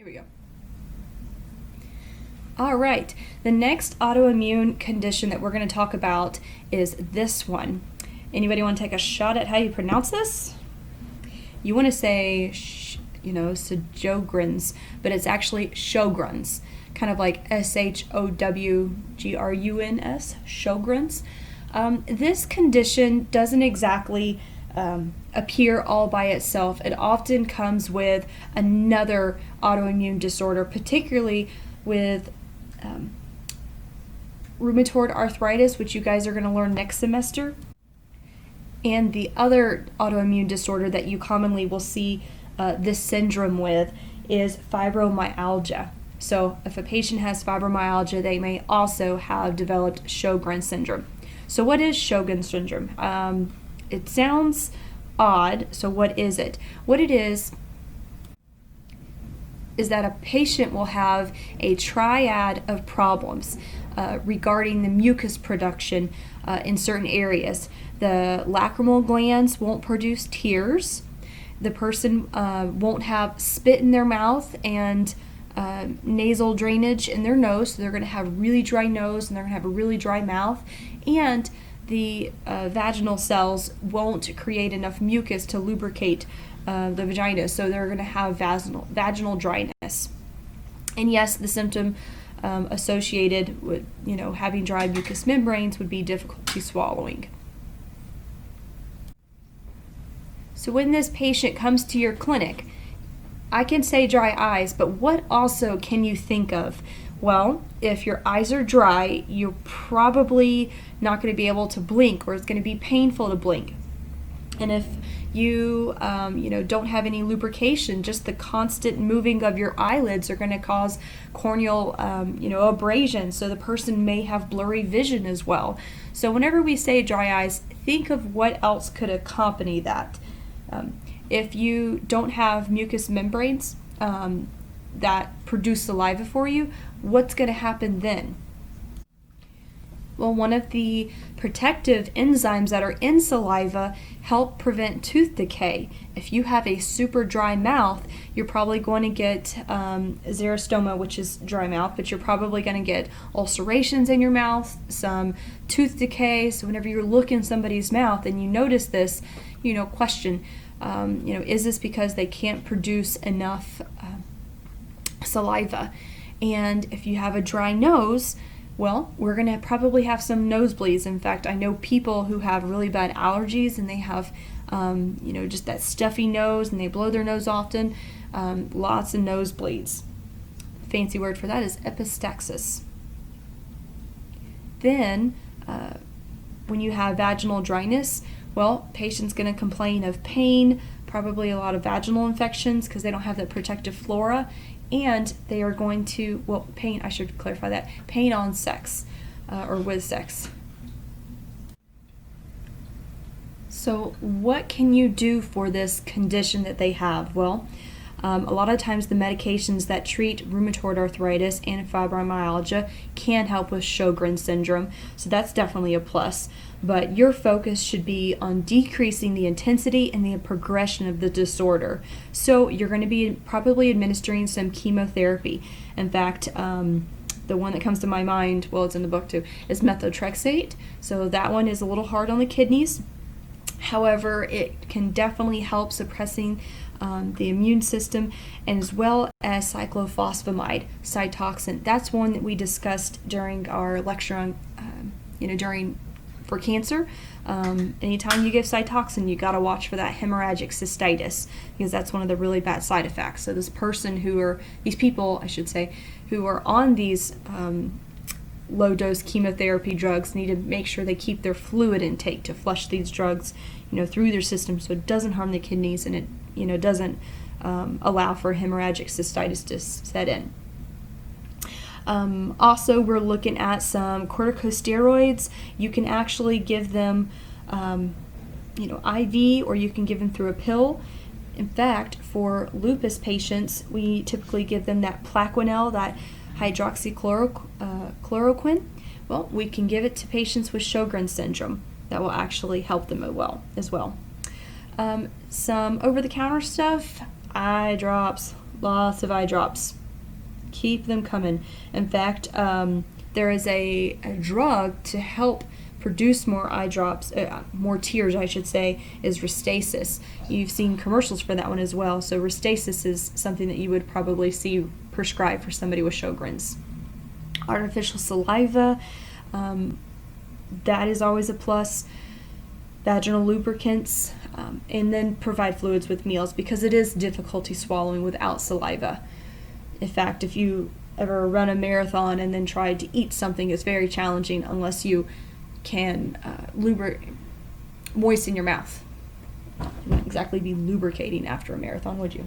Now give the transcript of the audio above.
Here we go. All right, the next autoimmune condition that we're going to talk about is this one. Anybody want to take a shot at how you pronounce this? You want to say, Sjögren's, but it's actually Sjögren's, kind of like Sjögruns, Sjögren's. This condition doesn't exactly appear all by itself. It often comes with another autoimmune disorder, particularly with rheumatoid arthritis, which you guys are going to learn next semester. And the other autoimmune disorder that you commonly will see this syndrome with is fibromyalgia. So if a patient has fibromyalgia, they may also have developed Sjögren syndrome. So what is Sjögren syndrome? It sounds odd, so what is it? What it is that a patient will have a triad of problems regarding the mucus production in certain areas. The lacrimal glands won't produce tears. The person won't have spit in their mouth and nasal drainage in their nose, so they're going to have a really dry nose and they're going to have a really dry mouth. And the vaginal cells won't create enough mucus to lubricate the vagina, so they're going to have vaginal dryness. And yes, the symptom associated with having dry mucous membranes would be difficulty swallowing. So when this patient comes to your clinic, I can say dry eyes, but what also can you think of? Well, if your eyes are dry, you're probably not going to be able to blink, or it's going to be painful to blink. And if you don't have any lubrication, just the constant moving of your eyelids are going to cause corneal abrasion, so the person may have blurry vision as well. So whenever we say dry eyes, think of what else could accompany that. If you don't have mucous membranes that produce saliva for you, what's going to happen then? Well, one of the protective enzymes that are in saliva help prevent tooth decay. If you have a super dry mouth, you're probably going to get xerostoma, which is dry mouth, but you're probably going to get ulcerations in your mouth, some tooth decay. So whenever you're looking in somebody's mouth and you notice this, question, is this because they can't produce enough saliva? And if you have a dry nose, well, we're going to probably have some nosebleeds. In fact, I know people who have really bad allergies and they have, just that stuffy nose and they blow their nose often, lots of nosebleeds. Fancy word for that is epistaxis. Then, when you have vaginal dryness, well, patient's going to complain of pain, probably a lot of vaginal infections because they don't have that protective flora, and they are going to, pain, I should clarify that, pain on sex or with sex. So what can you do for this condition that they have? Well, a lot of times the medications that treat rheumatoid arthritis and fibromyalgia can help with Sjögren syndrome, so that's definitely a plus. But your focus should be on decreasing the intensity and the progression of the disorder. So you're going to be probably administering some chemotherapy. In fact, the one that comes to my mind, it's in the book too, is methotrexate. So that one is a little hard on the kidneys. However, it can definitely help suppressing the immune system, and as well as cyclophosphamide, Cytoxan. That's one that we discussed during our lecture on, for cancer. Anytime you give Cytoxan, you got to watch for that hemorrhagic cystitis, because that's one of the really bad side effects. So these people, who are on these low-dose chemotherapy drugs need to make sure they keep their fluid intake to flush these drugs, through their system, so it doesn't harm the kidneys and it, doesn't allow for hemorrhagic cystitis to set in. Also, we're looking at some corticosteroids. You can actually give them, IV, or you can give them through a pill. In fact, for lupus patients, we typically give them that Plaquenil, that hydroxychloroquine. Well, we can give it to patients with Sjögren syndrome. That will actually help them as well. Some over-the-counter stuff, eye drops, Lots of eye drops. Keep them coming. In fact, there is a drug to help produce more eye drops, more tears, I should say, is Restasis. You've seen commercials for that one as well. So Restasis is something that you would probably see prescribed for somebody with Sjögren's. Artificial saliva, that is always a plus. Vaginal lubricants, and then provide fluids with meals, because it is difficulty swallowing without saliva. In fact, if you ever run a marathon and then try to eat something, it's very challenging unless you can moisten your mouth. You wouldn't exactly be lubricating after a marathon, would you?